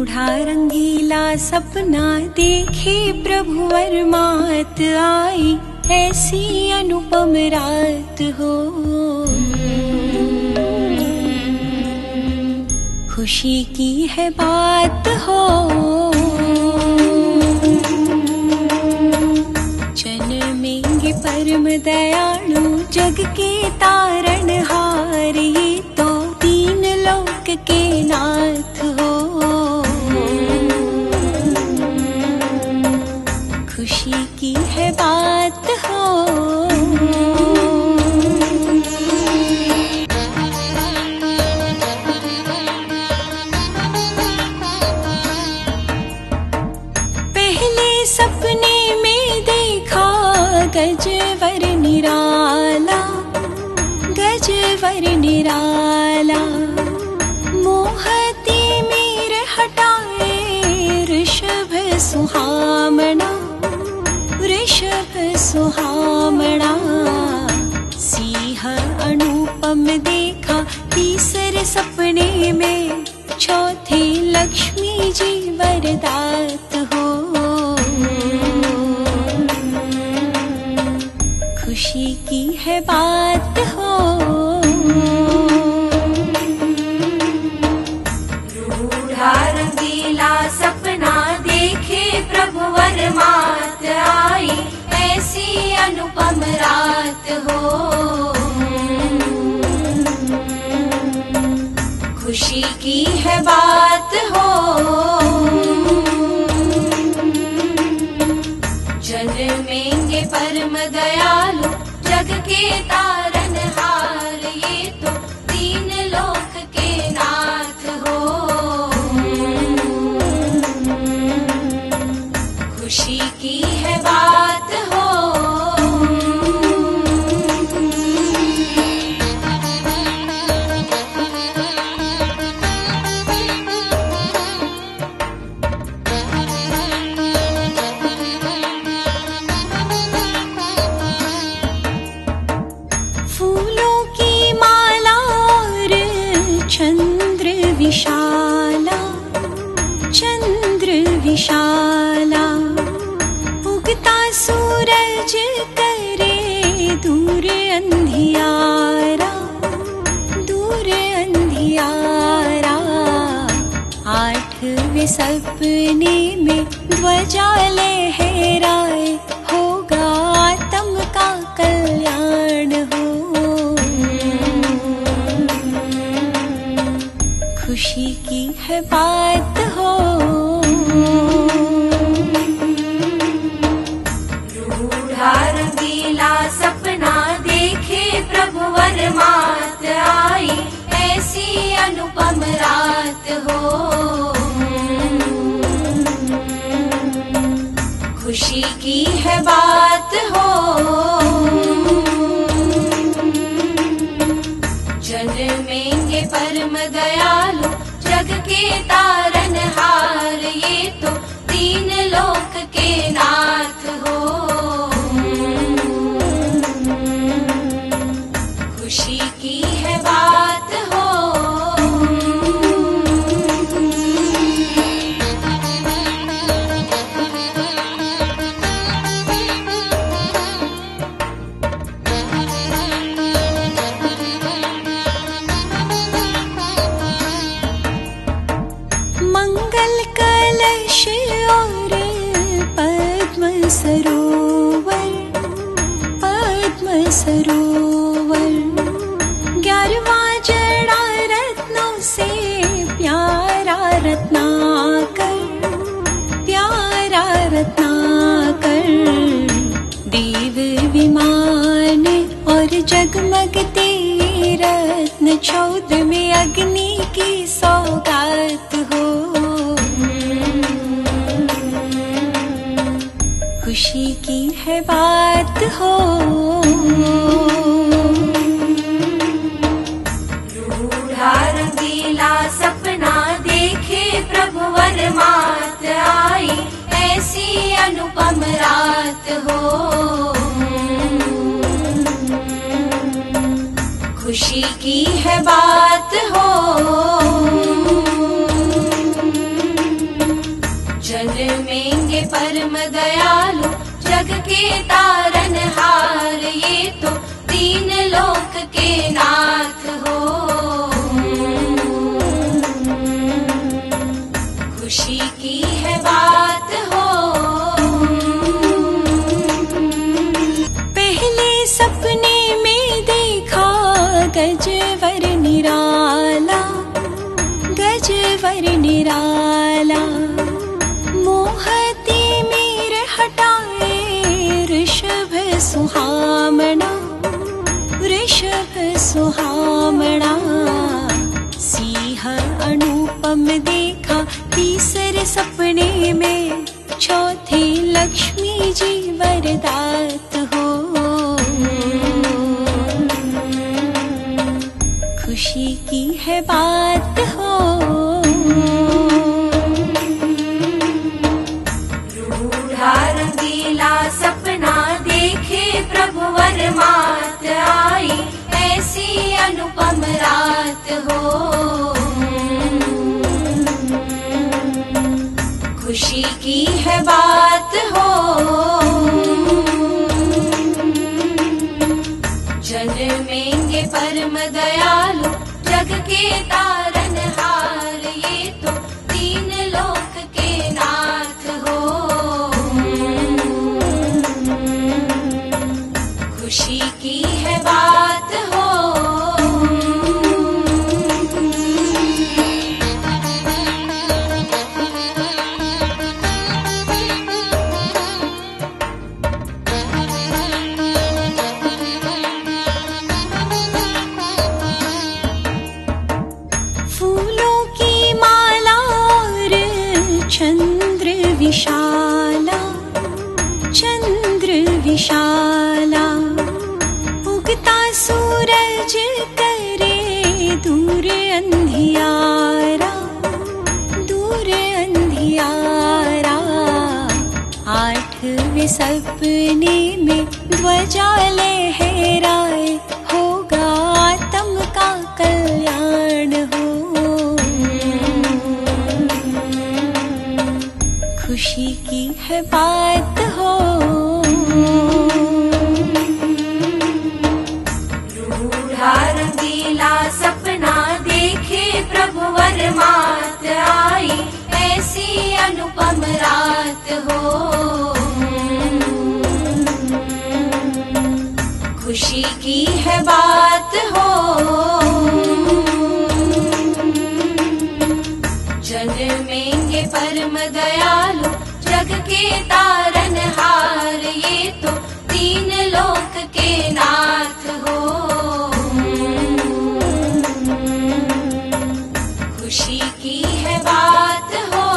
रूढ़ा रंगीला सपना देखे प्रभु वरमात आई, ऐसी अनुपम रात हो। खुशी की है बात हो, जन्मेंगे परम दयालु जग के तारणहार, ये तो तीन लोक के नाथ हो। खुशी की है बात हो। पहले सपने में देखा गजवर निराला, गजवर निराला, मोहती मीर हटाए ऋषभ सुहामणा, ऋषभ सुहामणा। सिंह अनुपम देखा तीसरे सपने में, चौथे लक्ष्मी जी वरदात हो। खुशी की है बात हो। रूढ़ा रंगीला सपना देखे प्रभु वरमात आई, ऐसी अनुपम रात हो। खुशी की है बात हो। जन्मेंगे परम दयालु जग के तारणहार, ये तो तीन लोक के नाथ हो। खुशी की है बात हो। फूलों की माला और चंद्र विशाला, चंद्र विशाला, उगता सूरज करे दूर अंधियारा, दूर अंधियारा। आठवें सपने में ध्वजा लहराए, होगा आत्म का कल्याण हो। खुशी की है बात हो। रूढ़ा रंगीला सपना देखे प्रभु वरमात आई, ऐसी अनुपम रात हो। खुशी की है बात हो। जन्मेंगे परम दयालु जग के तारणहार, ये तो तीन लोक के नाथ हो। खुशी की है बात हो। मंगल कलश और पद्म सरोवर, पद्म सरोवर, 11वां जड़ा रत्नों से प्यारा रत्नाकर, प्यारा रत्नाकर। देव विमान और जगमगते रत्न, 14वें अग्नि की सौगात हो। खुशी की है बात हो। रूढ़ा रंगीला सपना देखे प्रभु वरमात आई, ऐसी अनुपम रात हो। खुशी की है बात हो। जन्मेंगे परम दयालु जग के तारनहार, ये तो तीन लोक के नाथ हो। खुशी की है बात हो। पहले सपने में देखा गजवर निराला, गजवर निराला। मोहती मीर हटाए ऋषभ सुहामणा, ऋषभ सुहामणा। सिंह अनुपम देखा तीसरे सपने में, चौथे लक्ष्मी जी वरदात हो। खुशी की है बात हो। रूढ़ा रंगीला सपना देखे प्रभु वर मात आई, ऐसी अनुपम रात हो। खुशी की है बात हो। जन्मेंगे परम दयालु जग के तारनहार, ये तो तीन लोक के नाथ हो। खुशी की है बात हो। फूलों की माला और चंद्र विशाला, चंद्र विशाला। उगता सूरज करे दूर अंधियारा, दूर अंधियारा। आठवें सपने में ध्वजा लहराए, होगा आत्म का कल्याण हो। खुशी की है बात हो। रूढ़ा रंगीला सपना देखे प्रभु वर मात आई, ऐसी अनुपम रात हो। खुशी की है बात हो। जन्मेंगे परम दयालु जग के तारनहार, ये तो तीन लोक के नाथ हो। खुशी की है बात हो।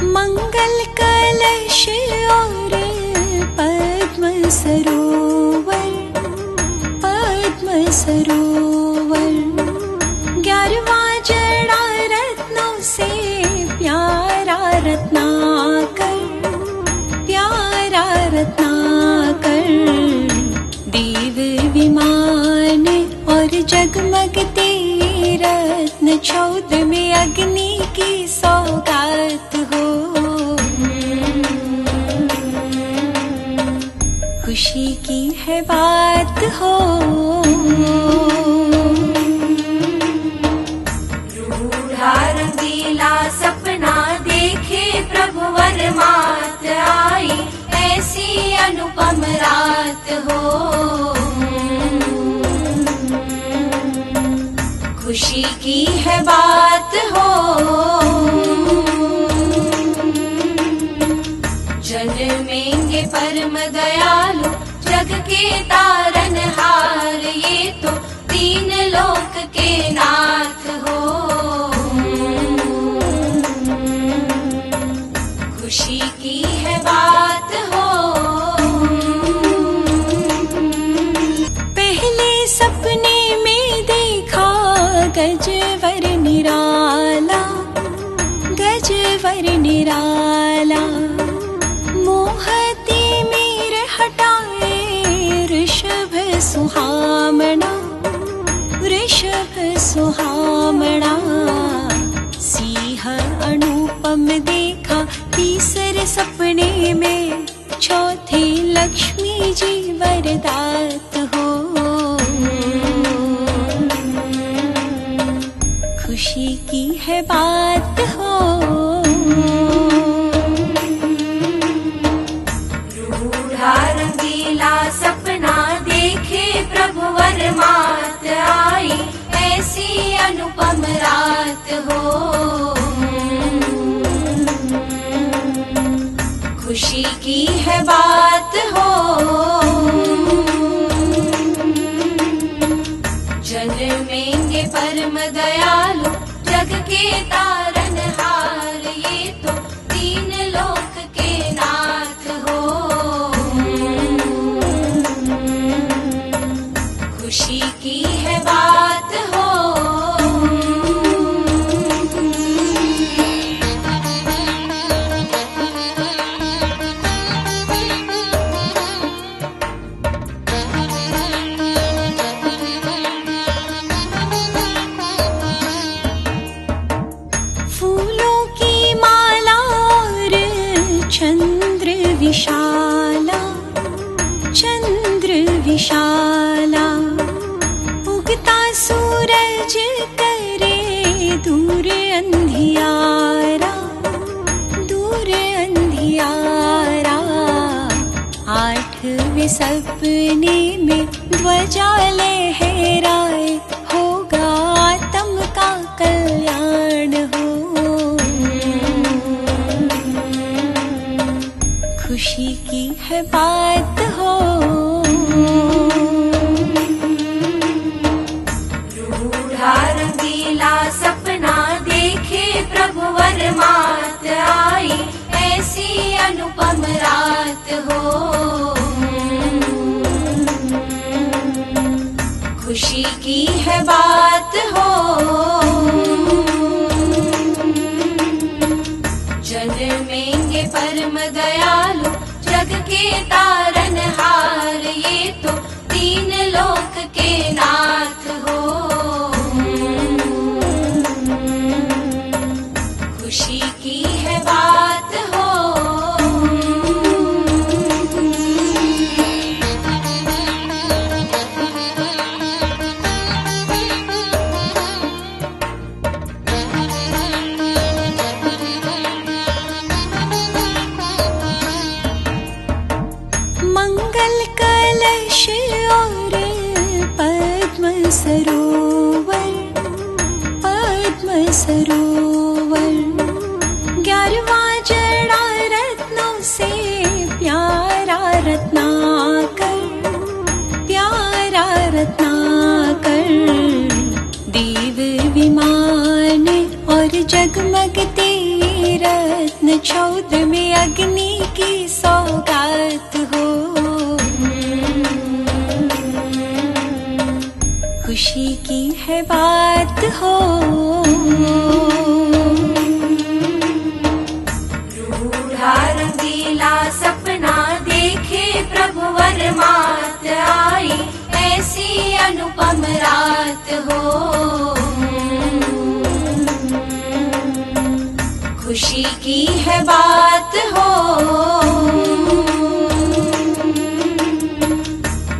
मंगल कलश और पद्म सरोवर, पद्म सरोवर। 11वां जड़ा रत्नों से प्यारा रत्नाकर, प्यारा रत्नाकर। देव विमान और जगमगते रत्न, 14वें अग्नि की सौगात हो। खुशी की है बात हो। रूढ़ा रंगीला सपना देखे प्रभु वर मात आई, ऐसी अनुपम रात हो। खुशी की है बात हो। जन्मेंगे परम दयालु जग के तारनहार, ये तो तीन लोक के नाथ हो। खुशी की है बात हो। पहले सपने में देखा गजवर निराला, निराला, मोहती मीर हटाए ऋषभ सुहामणा, ऋषभ सुहामणा। सिंह अनुपम देखा तीसरे सपने में, चौथे लक्ष्मी जी वरदात हो। खुशी की है बात हो। रूढ़ा रंगीला सपना देखे प्रभु वर मात आई, ऐसी अनुपम रात हो। खुशी की है बात हो। जन्मेंगे परम दयालु, जग के तारनहार, ये तो तीन लोक के नाथ हो। खुशी की है बात हो। फूलों की माला और चंद्र विशाला, चंद्र विशाला। उगता सूरज करे दूर अंधियारा, दूर अंधियारा। आठवें सपने में ध्वजा लहराए, होगा आत्म का कल्याण हो। खुशी की है बात हो। रूढ़ा रंगीला सपना देखे प्रभु वर मात आई, ऐसी अनुपम रात हो। खुशी की है बात हो। जन्मेंगे परम दयालु, जग के तारनहार, ये तो तीन लोक के नाथ हो। खुशी की है बात हो। मंगल कलश और पद्म सरोवर, पद्म सरोवर। 11वां जड़ा रत्नों से प्यारा रत्नाकर, प्यारा रत्नाकर। देव विमान और जगमगते रत्न, 14 में अग्नि की सौगात हो। खुशी की है बात हो। रूढ़ा रंगीला सपना देखे प्रभु वर मात आई, ऐसी अनुपम रात हो। खुशी की है बात हो।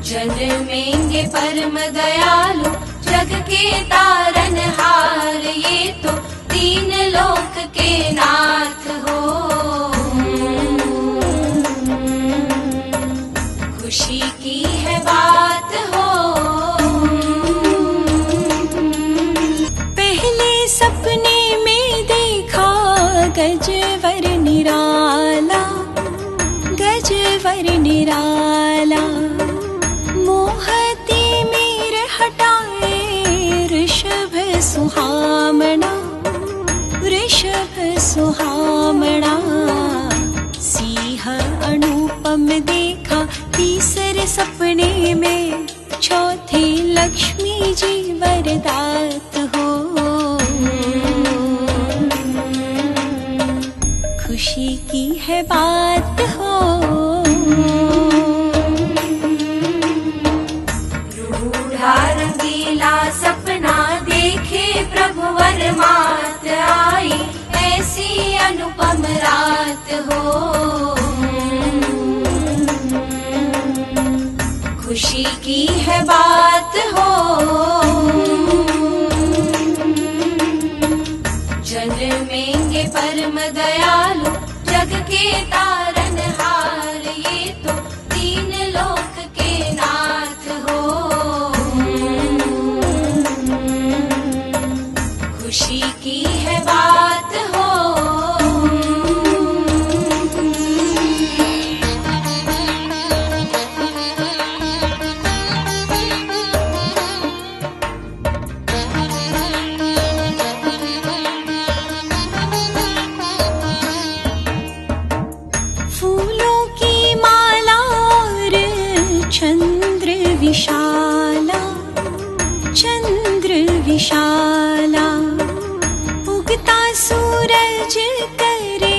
जन्मेंगे परम दयालु, जग के तारनहार, ये तो तीन लोक के नाथ हो। खुशी की है बात हो। पहले सपने में देखा गजवर निराला, गजवर निराला। मोहती मीर हटाए ऋषभ सुहामणा, ऋषभ सुहामणा। सिंह अनुपम देखा तीसरे सपने में, चौथे लक्ष्मी जी वरदात हो। खुशी की है बात हो। रूढ़ा रंगीला सपना देखे प्रभु वर मात आई, ऐसी अनुपम रात हो। खुशी की है बात हो। जन्मेंगे परम दयालु जग के तारनहार, ये तो तीन लोक के नाथ हो। खुशी की है बात हो। फूलों की माला और चंद्र विशाला, चंद्र विशाला, उगता सूरज करे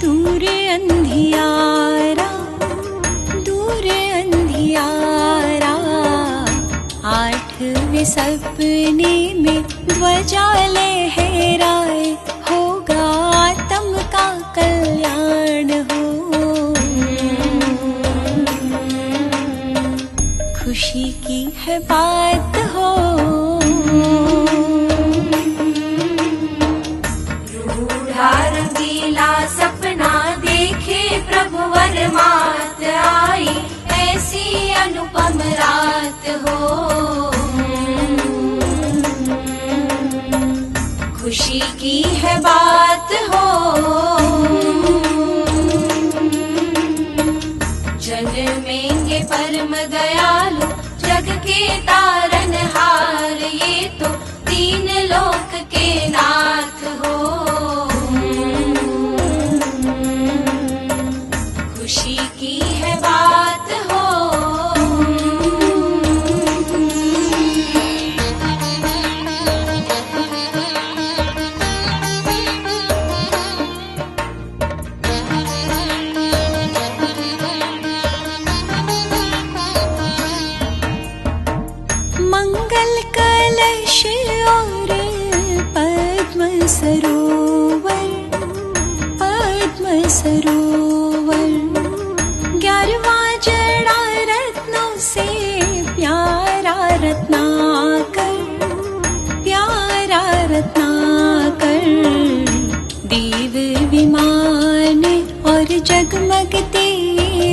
दूर अंधियारा, दूर अंधियारा। आठवें सपने में ध्वजा लहराए, होगा आत्म का कल्याण हो। खुशी की है बात हो। रूढ़ा रंगीला सपना देखे प्रभु वर मात आई, ऐसी अनुपम रात हो। खुशी की है बात हो। जन्मेंगे परम दयालु जग के तारनहार, ये तो तीन लोक के नाथ हो। खुशी की है बात हो। मंगल कलश और पद्म सरोवर, पद्म सरोवर, 11वां जड़ा रत्नों से प्यारा रत्नाकर, प्यारा रत्नाकर। देव विमान और जगमगते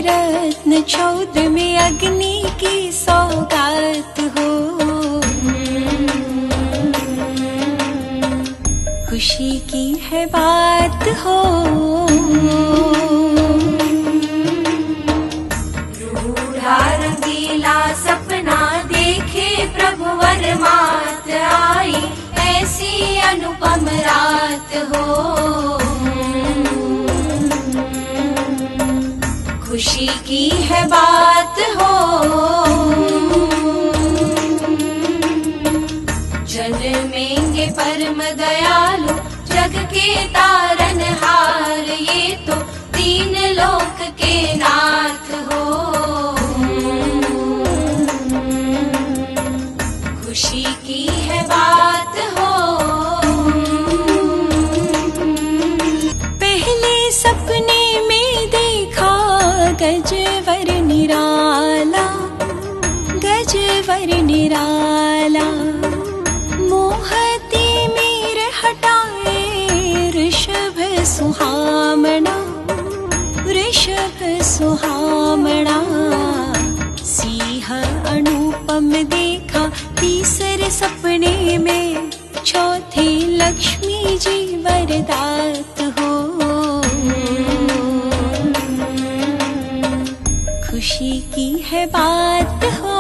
रत्न, चौद में अग्नि की सौगात हो। खुशी की है बात हो। रूढ़ा रंगीला सपना देखे प्रभु वर मात आई, ऐसी अनुपम रात हो। खुशी की है बात हो। जन्मेंगे परम दयालु जग के तारनहार, ये तो तीन लोक के नाथ हो। खुशी की है बात हो। पहले सपने में देखा गजवर निराला, गजवर निराला। मोहती मीर हटाए ऋषभ सुहामणा, ऋषभ सुहामणा। सिंह अनुपम देखा तीसरे सपने में, चौथे लक्ष्मी जी वरदात हो। खुशी की है बात हो।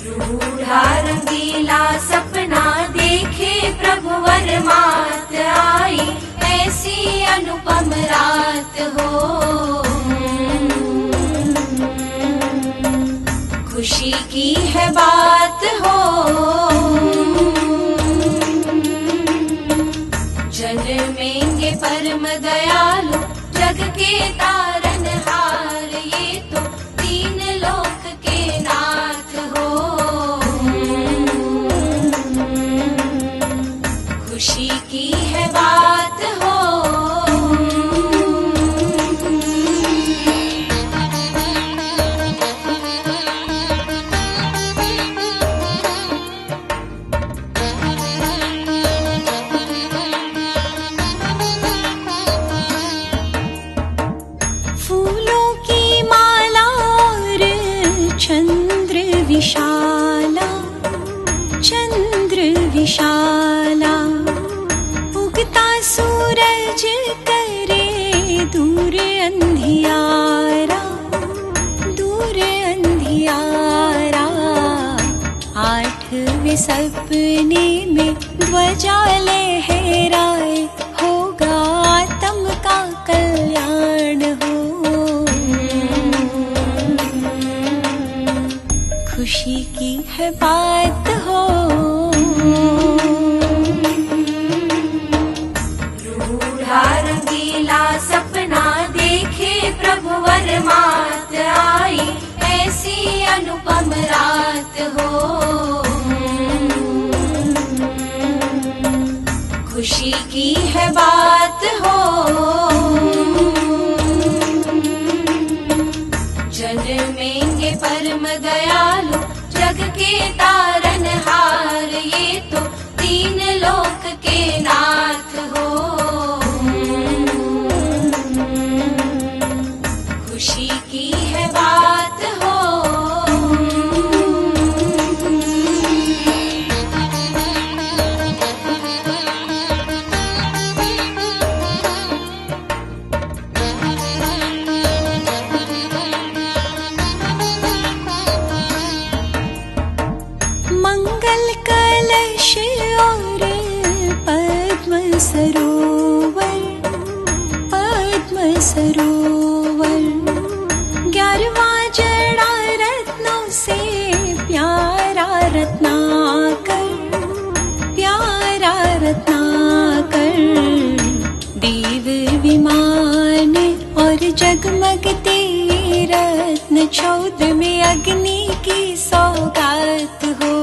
रूढ़ा रंगीला सपना देखे प्रभु वर मात आई, ऐसी अनुपम रात हो। खुशी की है बात हो। परम दयालु जग के तारनहार, ये तो तीन लोक के नाथ हो। खुशी की है बात हो। फूलों की माला और चंद्र विशाला, चंद्र विशाला, उगता सूरज करे दूर अंधियारा, दूर अंधियारा। आठवें सपने में ध्वजा लहराए, होगा आत्म का कल्याण हो। खुशी की है बात हो। रूढ़ा रंगीला सपना देखे प्रभु वर मात आई, ऐसी अनुपम रात हो। खुशी की है बात हो। जन्मेंगे परम दयालु जग के तारनहार, ये तो तीन लोक के नाथ हो। खुशी की है बात हो। मंगल कलश और पद्म सरोवर, पद्म सरोवर, 11वां जड़ा रत्नों से प्यारा रत्नाकर, प्यारा रत्नाकर। देव विमान और जगमगते रत्न, 14वें अग्नि की सौगात हो।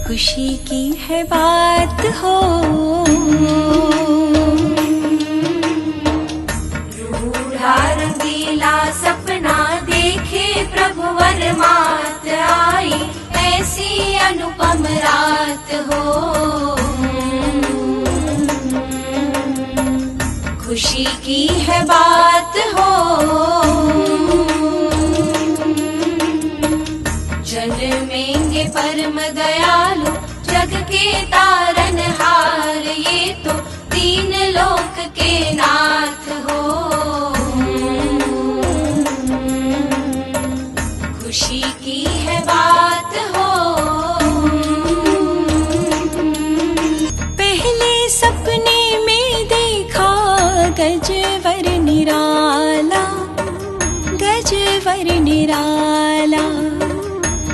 खुशी की है बात हो। रूढ़ा रंगीला सपना देखे प्रभु वर मात आई, ऐसी अनुपम रात हो। खुशी की है बात हो। जन्मेंगे परम दयालु जग के तारनहार, ये तो तीन लोक के नाथ हो। खुशी की है बात हो। पहले सपने में देखा गजवर निराला, गजवर निराला।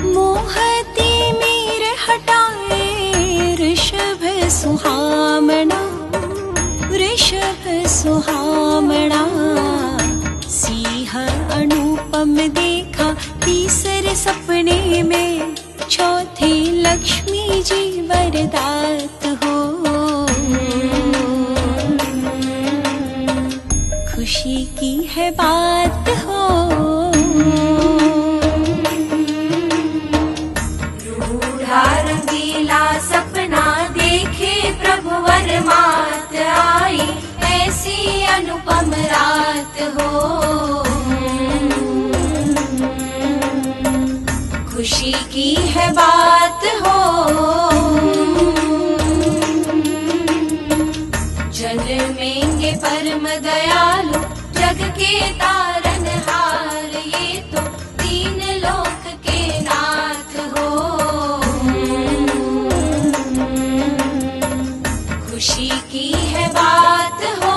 मोहती मीर हटाए ऋषभ सुहामणा, ऋषभ सुहामणा। सिंह अनुपम देखा तीसरे सपने में, चौथे लक्ष्मी जी वरदात हो। खुशी की है बात हो। रूढ़ा रंगीला सपना देखे प्रभु वर मात आई, ऐसी अनुपम रात हो। खुशी की है बात हो। जन्मेंगे परम दयालु जग के तारनहार, ये तो तीन लोक के नाथ हो। खुशी की है बात हो।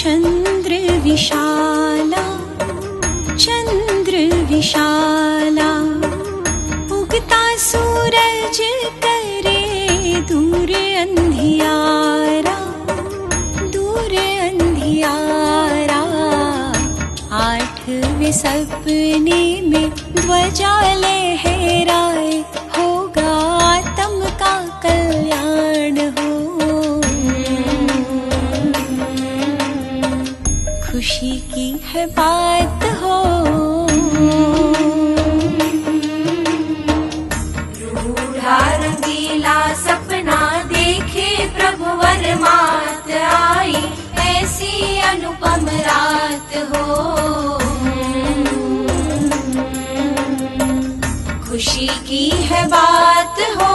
चंद्र विशाला, चंद्र विशाला, उगता सूरज करे दूर अंधियारा, दूर अंधियारा। आठवें सपने में ध्वजा लहराए, होगा आत्म का कल्याण हो। खुशी की है बात हो। रूढ़ा रंगीला सपना देखे प्रभु वर मात आई, ऐसी अनुपम रात हो। खुशी की है बात हो।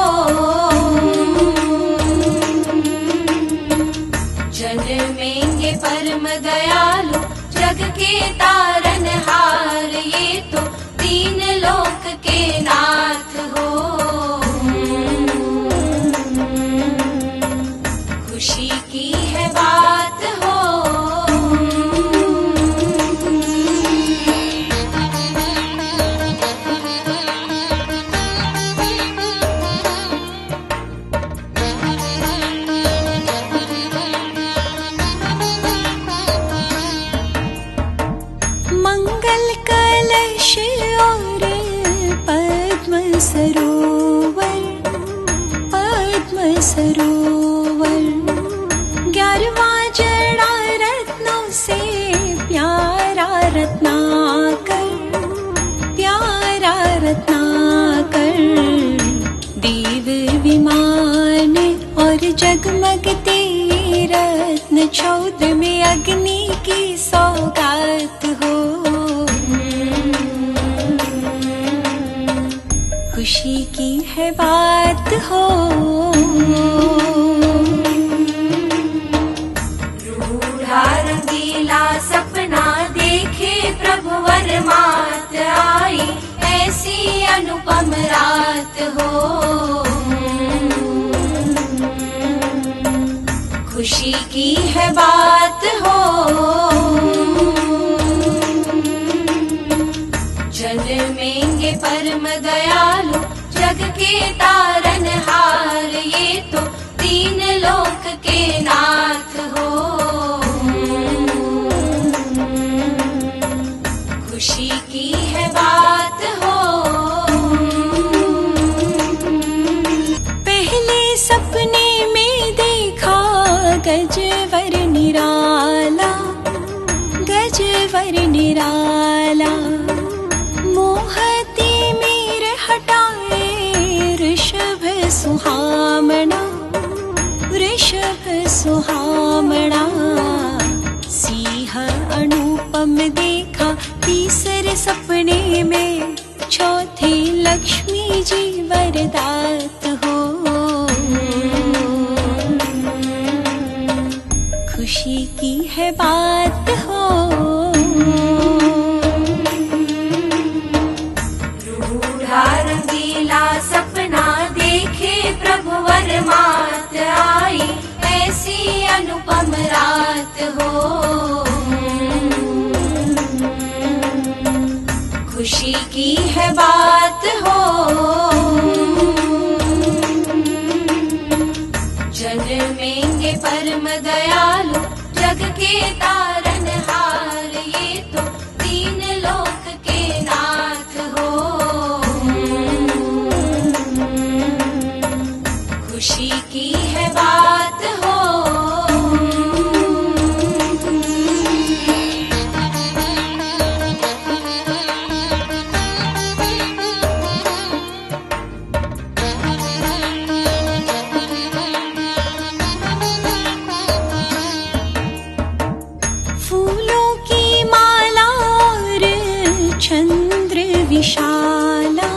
जन्मेंगे परम दयालु जग के तारनहार, ये तो तीन लोक के नाथ हो। खुशी की है बात हो। मंगल कलश और पद्म सरोवर, पद्म सरोवर, 11वां जड़ा रत्नों से प्यारा रत्नाकर, प्यारा रत्नाकर। देव विमान और जगमगते रत्न, 14वें अग्नि की सौगात हो। खुशी की है बात हो। रूढ़ा रंगीला सपना देखे प्रभु वर मात आई, ऐसी अनुपम रात हो। खुशी की है बात हो। जन्मेंगे परम दयालु जग के तारनहार, ये तो तीन लोक के नाथ हो। खुशी की है बात हो। पहले सपने में देखा गजवर निराला, गजवर निराला। मोहती मीर हटाए ऋषभ सुहामणा, ऋषभ सुहामणा। सिंह अनुपम देखा तीसरे सपने में, चौथे लक्ष्मी जी वरदात हो। खुशी की है बात हो। रूढ़ा रंगीला सपना देखे प्रभु वर मात आई, ऐसी अनुपम रात हो। खुशी की है बात हो। जन्मेंगे परम दयालु जग के तारनहार, ये तो तीन लोक के नाथ हो। खुशी की है बात हो। फूलों की माला और चंद्र विशाला,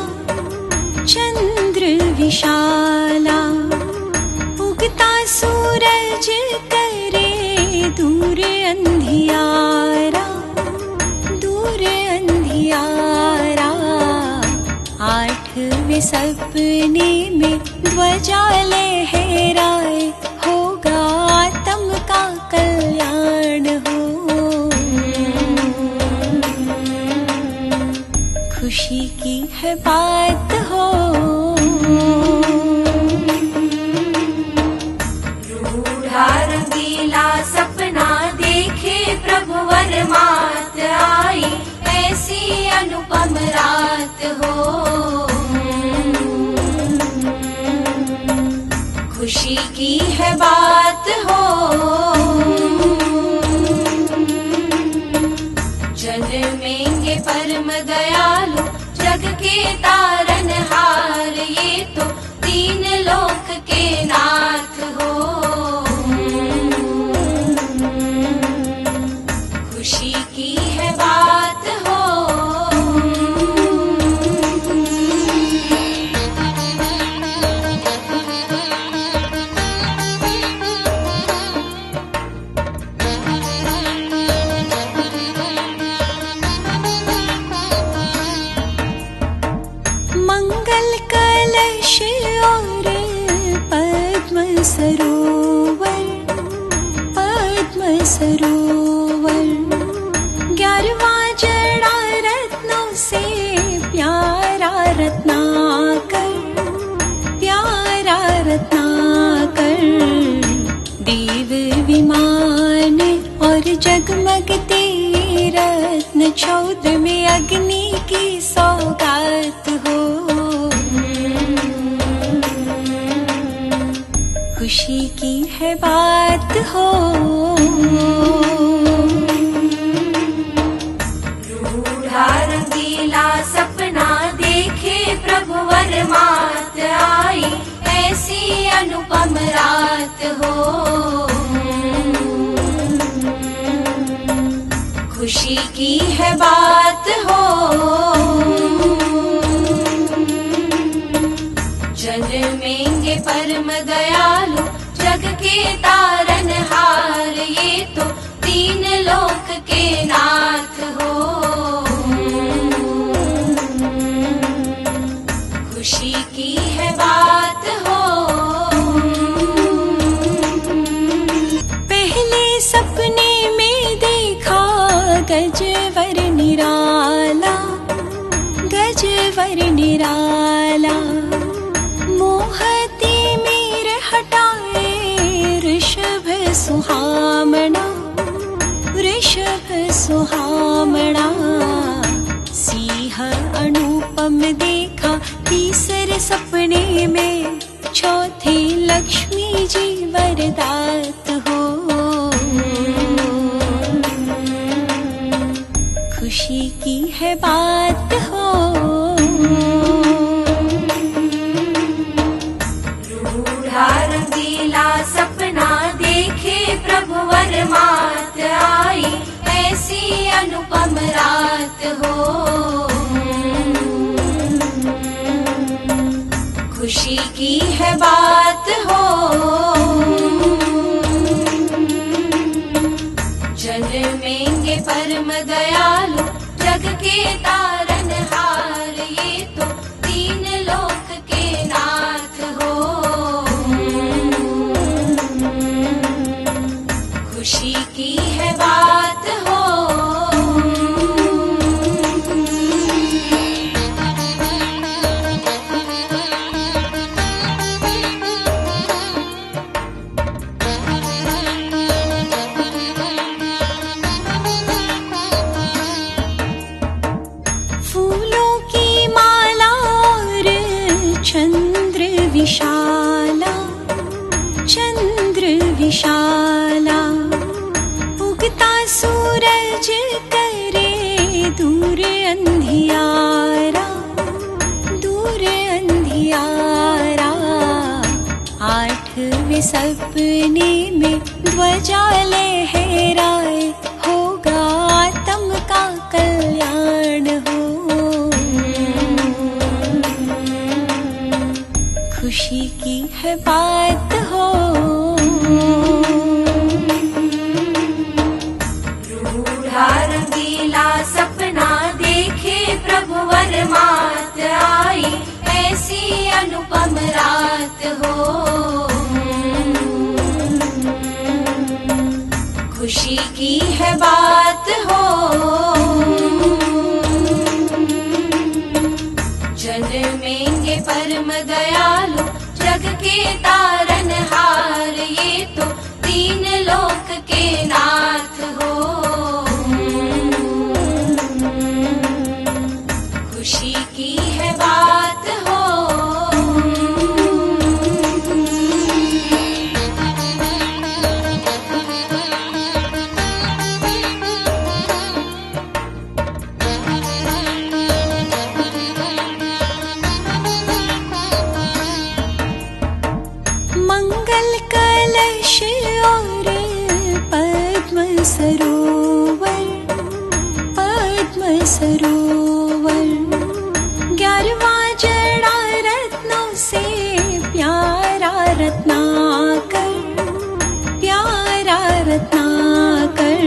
चंद्र विशाला। उगता सूरज करे दूर अंधियारा, दूर अंधियारा। आठवें सपने में ध्वजा लहराए, होगा आत्म का कल्याण हो। है बात हो। रूढ़ा रंगीला सपना देखे प्रभुवर मात आई, ऐसी अनुपम रात हो। खुशी की है बात हो, जन्मेंगे परम दयालु जग के तारनहार, ये तो तीन लोक के नाथ हो। खुशी की है बात हो। मंगल कलश और पद्म सरोवर, पद्म सरोवर, 11वां जड़ा रत्नों से प्यारा रत्नाकर, प्यारा रत्नाकर। देव विमान और जगमगते रत्न, 14वें अग्नि की सौगात हो। खुशी की है बात हो। रूढ़ा रंगीला सपना देखे प्रभुवर मात आई, ऐसी अनुपम रात हो। खुशी की है बात हो, जन्मेंगे परम दयालु जग के तारनहार, ये तो तीन लोक के नाथ हो। खुशी की है बात हो। पहले सपने में देखा गजवर निराला, गजवर निराला। मोहती मीर हटाए ऋषभ सुहामणा, ऋषभ सुहामणा। सिंह अनुपम देखा तीसरे सपने में, चौथे लक्ष्मी जी वरदात हो। खुशी की है बात हो। रूढ़ा रंगीला सपना देखे प्रभुवर मात आई, ऐसी अनुपम रात हो। खुशी की है बात हो, जन्मेंगे परम दयालु जग के तारनहार, ये तो तीन लोक के नाथ हो। खुशी की है बात हो। फूलों की माला और चंद्र विशाला, चंद्र विशाला। उगता सूरज करे दूर अंधियारा, दूर अंधियारा। 8वें सपने में ध्वजा लहराए, होगा आत्म का कल्याण हो। खुशी की है बात हो। रूढ़ा रंगीला सपना देखे प्रभुवर मात आई, ऐसी अनुपम रात हो। खुशी की है बात हो, के तारनहार, ये तो तीन लोक के नाथ हो। खुशी की है बात हो। मंगल कलश और पद्म सरोवर, पद्म सरोवर, 11वां जड़ा रत्नों से प्यारा रत्नाकर, प्यारा रत्नाकर,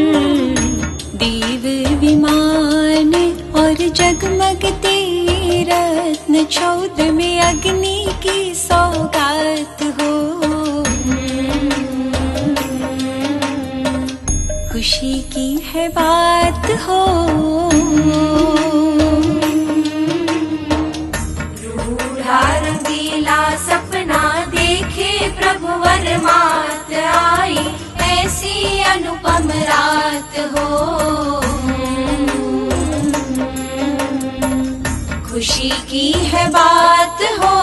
देव विमान और जगमगते रत्न, 14 में अग्नि की सौगात हो। खुशी की है बात हो। रूढ़ा रंगीला सपना देखे प्रभु वर मात, आई ऐसी अनुपम रात हो। खुशी की है बात हो।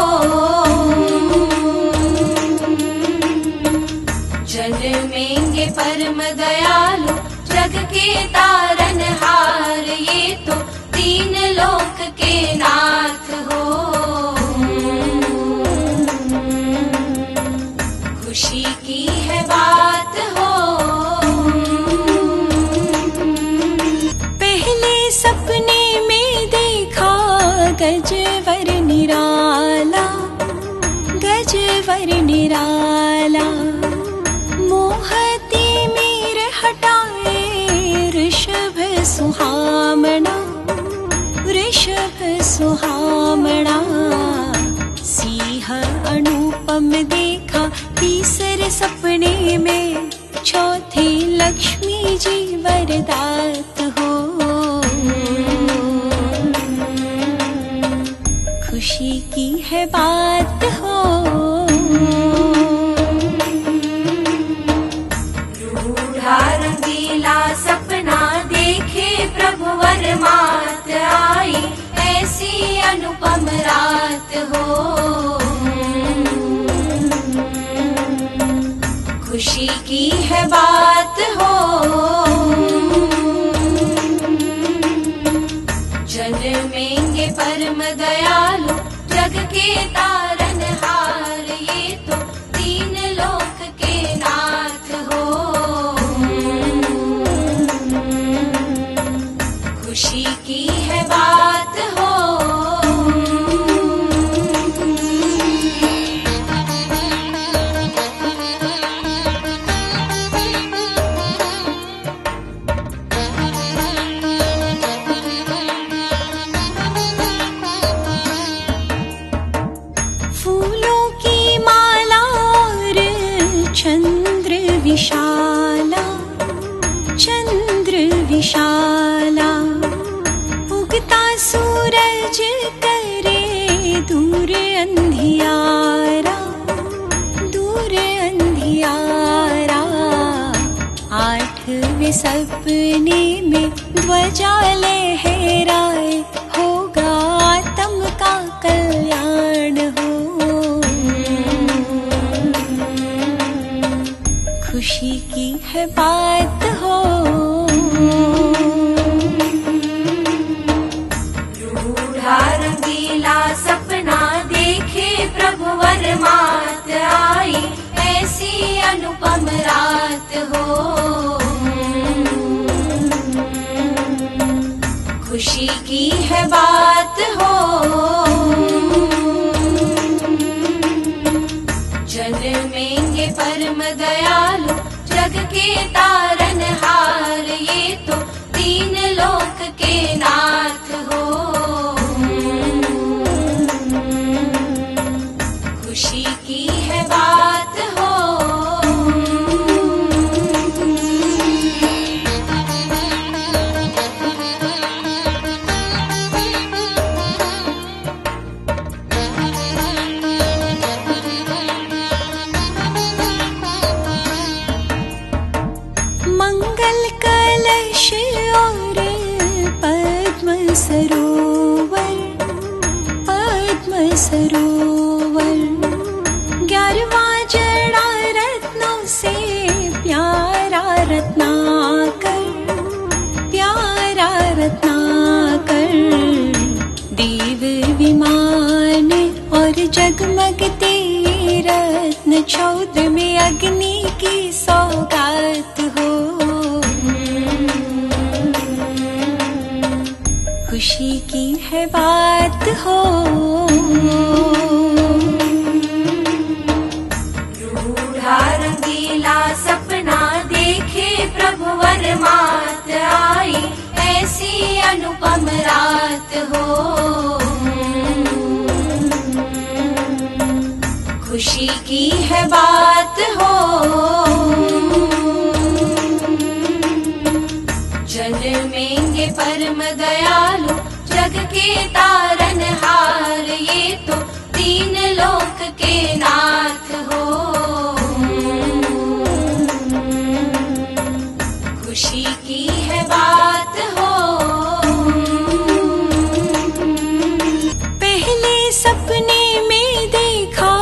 जन्मेंगे परम दयालु जग के तारनहार, ये तो तीन लोक के नाथ हो। खुशी की है बात हो। पहले सपने में देखा गजवर निराला, गजवर निराला, मोहती मीर हटाए ऋषभ सुहामणा, ऋषभ सुहामणा, सिंह अनुपम देखा तीसरे सपने में, चौथे लक्ष्मी जी वरदात हो। खुशी की है बात हो। रंगीला सपना देखे प्रभु वर मात, आई ऐसी अनुपम रात हो। खुशी की है बात हो। जन्मेंगे परम दयालु जग के तारनहार, ये तो तीन लोक के नाथ हो। खुशी की है बात हो। फूलों की माला और चंद्र विशाला, चंद्र विशाला, उगता सूरज करे दूर अंधियारा, दूर अंधियारा, 8वें सपने में ध्वजा लहराए, होगा आत्म का कल्याण हो। खुशी की है बात हो। रूढ़ा रंगीला सपना देखे प्रभु वर मात, आई ऐसी अनुपम रात हो। खुशी की है बात हो। जन्मेंगे परम दयालु जग के तारनहार, ये तो तीन लोक के नाथ हो। खुशी की है बात हो। कलश और पद्म सरोवर, पद्म सरोवर, 11वां जड़ा रत्नों से प्यारा रत्नाकर, प्यारा रत्नाकर, देव विमान और जगमगते रत्न चौद में अग्नि की सौगात हो। खुशी की है बात हो। रूढ़ा रंगीला सपना देखे प्रभु वर मात आई, ऐसी अनुपम रात हो। खुशी की है बात हो। जन्मेंगे परम दयालु जग के तारनहार, ये तो तीन लोक के नाथ हो। खुशी की है बात हो। पहले सपने में देखा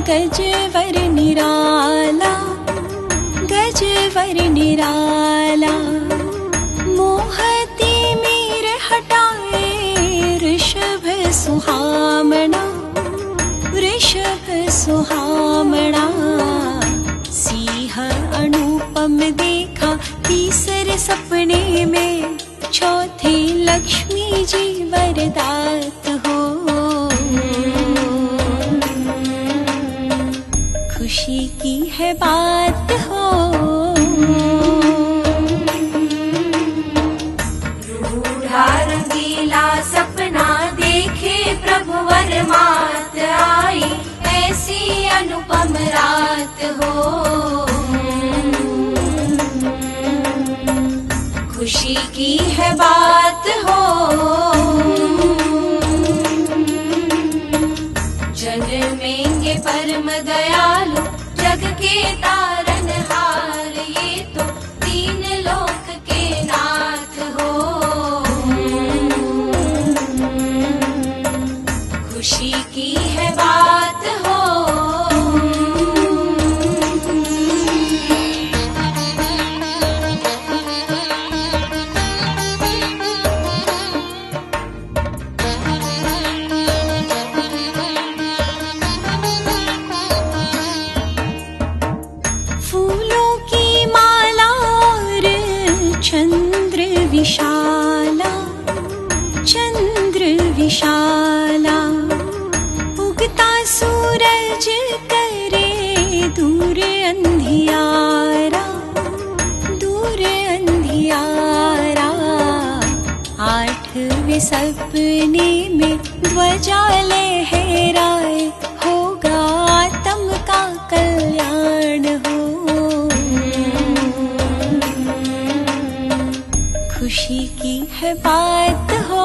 गजवर निराला, गजवर निराला, मोहती मीर हटाए ऋषभ सुहामणा, ऋषभ सुहामणा, सिंह अनुपम देखा तीसरे सपने में, चौथे लक्ष्मी जी वरदात हो। खुशी की है बात हो। रूढ़ा रंगीला सपना देखे प्रभु वर मात आई, ऐसी अनुपम रात हो। खुशी की है बात हो। जन्मेंगे परम दयालु जग के तारनहार, ये तो तीन लोक के नाथ हो। खुशी की है बात हो। फूलों की माला और चंद्र विशाला, चंद्र विशाला, उगता सूरज करे दूर अंधियारा, दूर अंधियारा, आठवें सपने में ध्वजा लहराए, होगा आत्म का कल्याण हो। खुशी की है बात हो।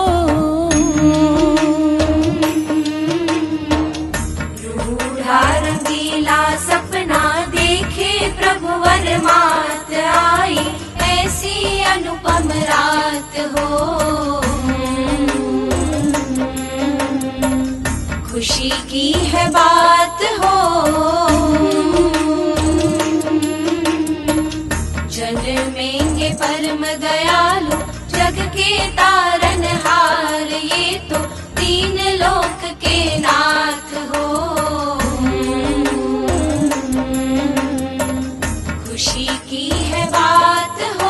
रूढ़ा रंगीला सपना देखे प्रभु वर मात आई, ऐसी अनुपम रात हो। खुशी की है बात हो। जन्मेंगे परम दयालु जग के तारनहार, ये तो तीन लोक के नाथ हो। खुशी की है बात हो।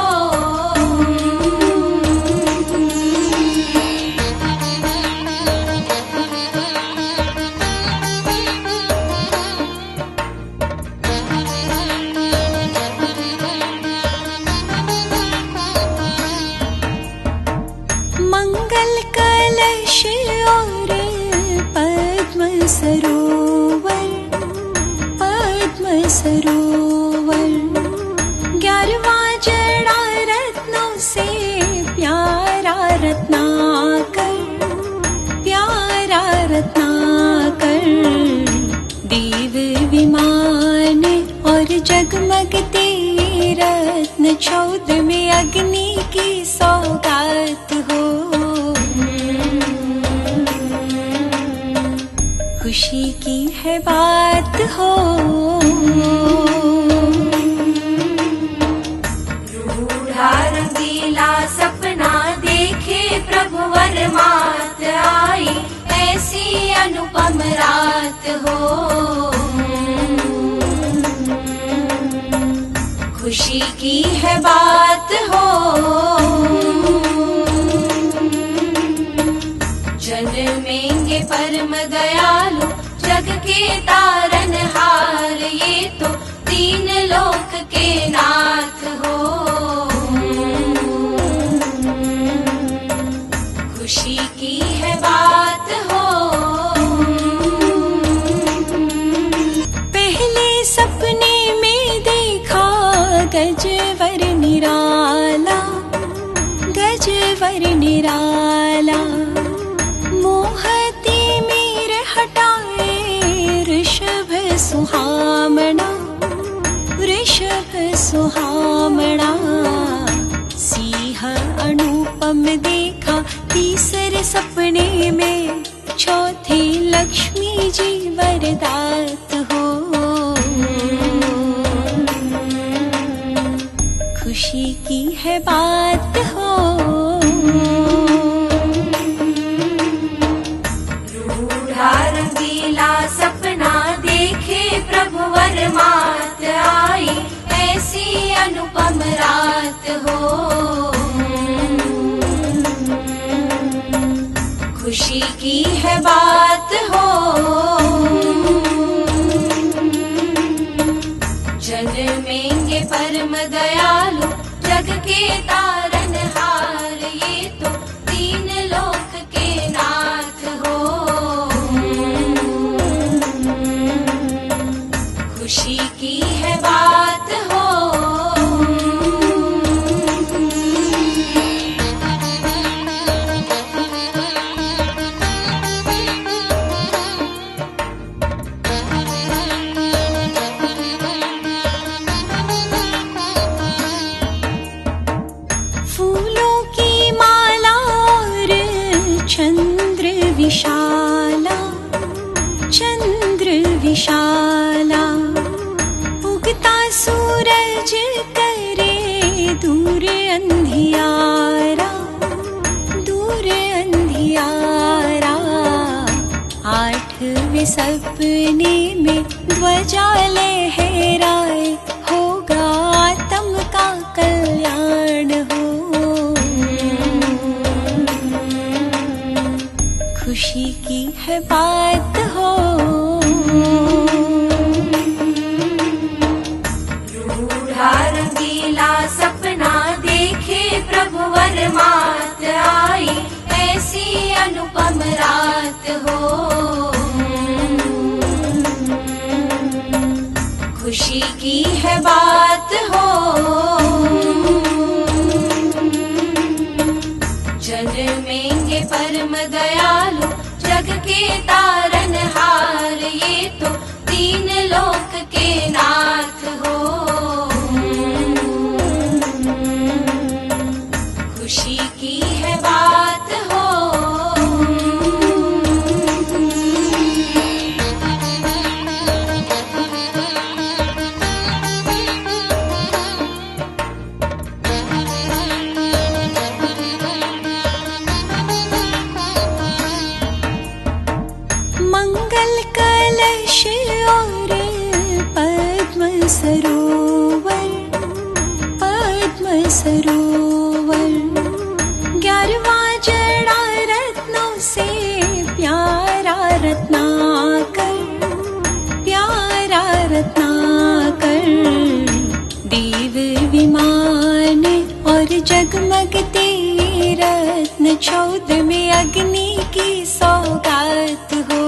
मंगल कलश और पद्म सरोवर, पद्म सरोवर, 11वां जड़ा रत्नों से प्यारा रत्नाकर, प्यारा रत्नाकर, देव विमान और जगमगते रत्न चौद में अग्नि खुशी की है बात हो। रूढ़ा रंगीला सपना देखे प्रभु वर मात आई, ऐसी अनुपम रात हो। खुशी की है बात हो। जन्मेंगे परम दयालु जग के तारनहार, ये तो तीन लोक के नाथ हो। खुशी की है बात हो। पहले सपने में देखा गजवर निराला, गजवर निराला। मोहती मीर हटाए ऋषभ सुहामणा, ऋषभ सुहामणा। सिंह अनुपम देखा तीसरे सपने में, चौथे लक्ष्मी जी वरदात हो। खुशी की है बात हो। रूढ़ा रंगीला सपना देखे प्रभु वर मात आई, ऐसी अनुपम रात हो। खुशी की है बात हो। जन्मेंगे परम दयालु जग के तारनहार, ये तो तीन लोक के नाथ हो। खुशी की है बात हो। फूलों की माला और चंद्र विशाला, चंद्र विशाला। उगता सूरज करे दूर अंधियारा, दूर अंधियारा। आठवें सपने में ध्वजा लहराए, होगा आत्म का कल्याण हो। खुशी की है बात हो। रूढ़ा रंगीला सपना देखे प्रभु वर मात आई, ऐसी अनुपम रात हो। खुशी की है बात हो। जन्मेंगे परम दयालु जग के तारनहार, ये तो तीन लोक के नाथ हो। खुशी की है बात हो। मंगल कलश और पद्म सरोवर, पद्म सरोवर। 11वां जड़ा रत्नों से प्यारा रत्नाकर, प्यारा रत्नाकर। देव विमान और जगमगते रत्न, 14वें अग्नि की सौगात हो।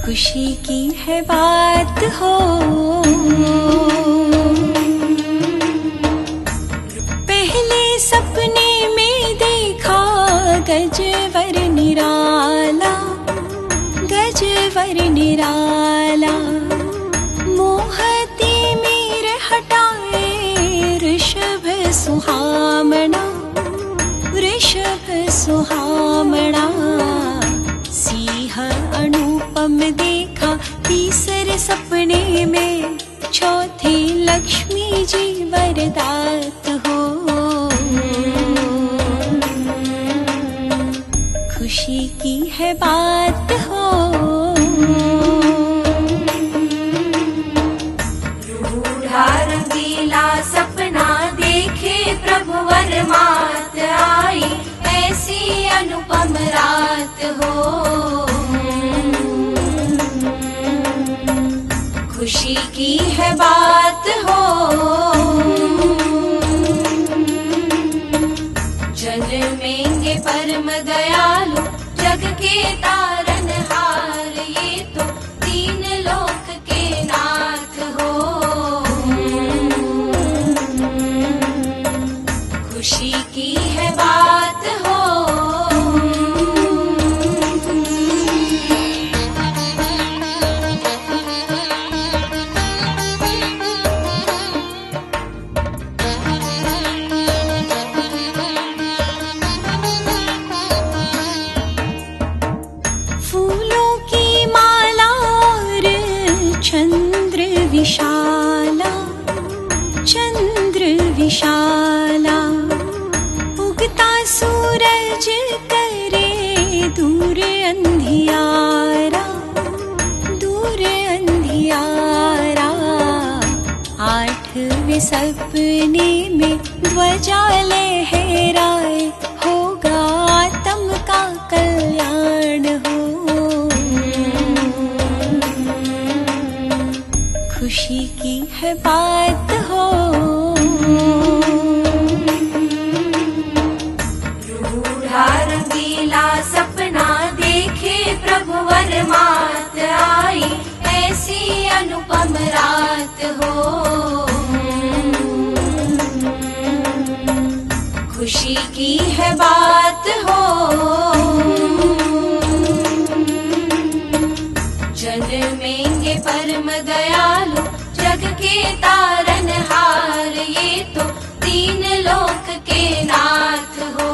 खुशी की है बात हो। पहले सपने में देखा गजवर निराला, गजवर निराला। मोहती मीर हटाए ऋषभ सुहामणा, ऋषभ सुहामणा। सपने में चौथी लक्ष्मी जी वरदात हो। खुशी की है बात हो। रूढ़ा रंगीला सपना देखे प्रभु वरमात आई, ऐसी अनुपम रात हो। खुशी की है बात हो। जन्मेंगे परम दयालु जग के तारनहार, ये तो तीन लोक के नाथ हो। खुशी की है बात हो। फूलों की माला और चंद्र विशाला, चंद्र विशाला, उगता सूरज करे दूर अंधियारा, दूर अंधियारा। आठवें सपने में ध्वजा लहराए, होगा आत्म का कल्याण हो। खुशी की है बात हो। रूढ़ा रंगीला सपना देखे प्रभु वरमात आई, ऐसी अनुपम रात हो। खुशी की है बात हो। जन्मेंगे परम दयालु जग के तारनहार, ये तो तीन लोक के नाथ हो।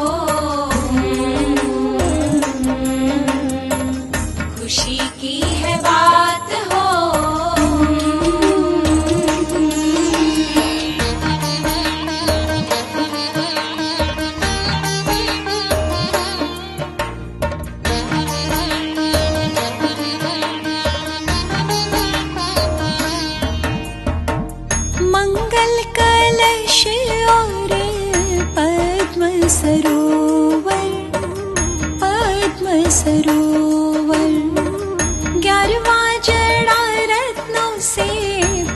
खुशी की है बात हो। मंगल कलश और पद्म सरोवर, पद्म सरोवर, 11वां जड़ा रत्नों से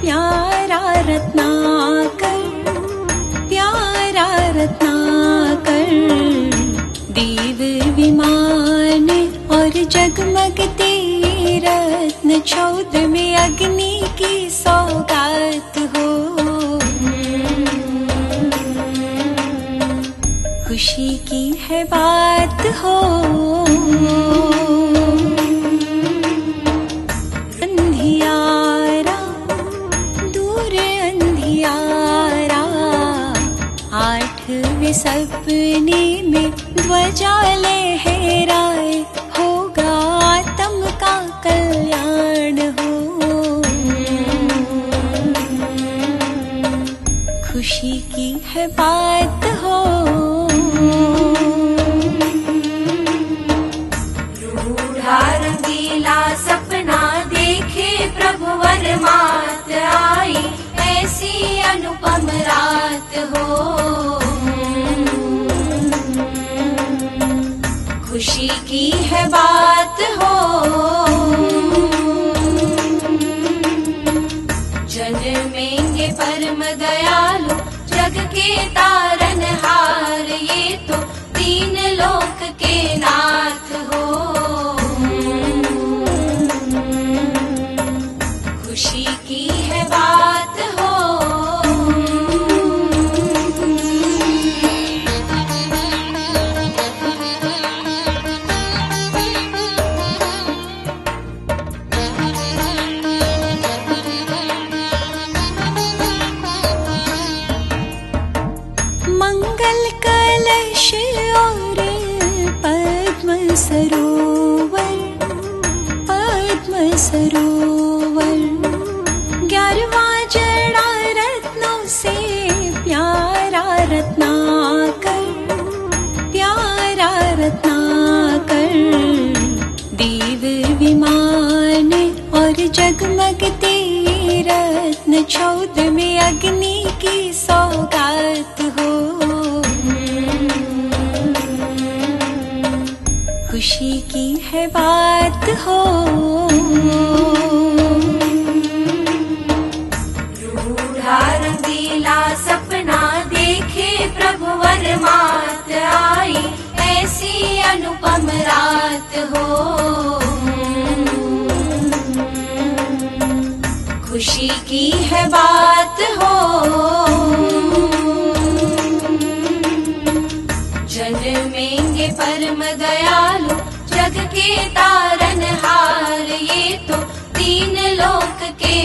प्यारा रत्नाकर, प्यारा रत्नाकर। देव विमान और जगमगते रत्न, 14वें अग्नि की सौगात हो। खुशी की है बात हो। अंधियारा, दूर अंधियारा। आठवें सपने में ध्वजा लहराए, होगा आत्म का कल्याण हो। खुशी की है बात हो। रूढ़ा रंगीला सपना देखे प्रभु वरमात आई, ऐसी अनुपम रात हो। खुशी की है बात हो। जन्मेंगे परम दयालु जग के तारनहार, ये तो तीन लोक के नाथ हो। खुशी की है बात हो। मंगल कलश और पद्म सरोवर, पद्म सरोवर, है बात हो। रूढ़ा रंगीला सपना देखे प्रभु वर मात आई, ऐसी अनुपम रात हो। खुशी की है बात हो, जन्मेंगे परम दयालु जग के तारनहार, ये तो तीन लोक के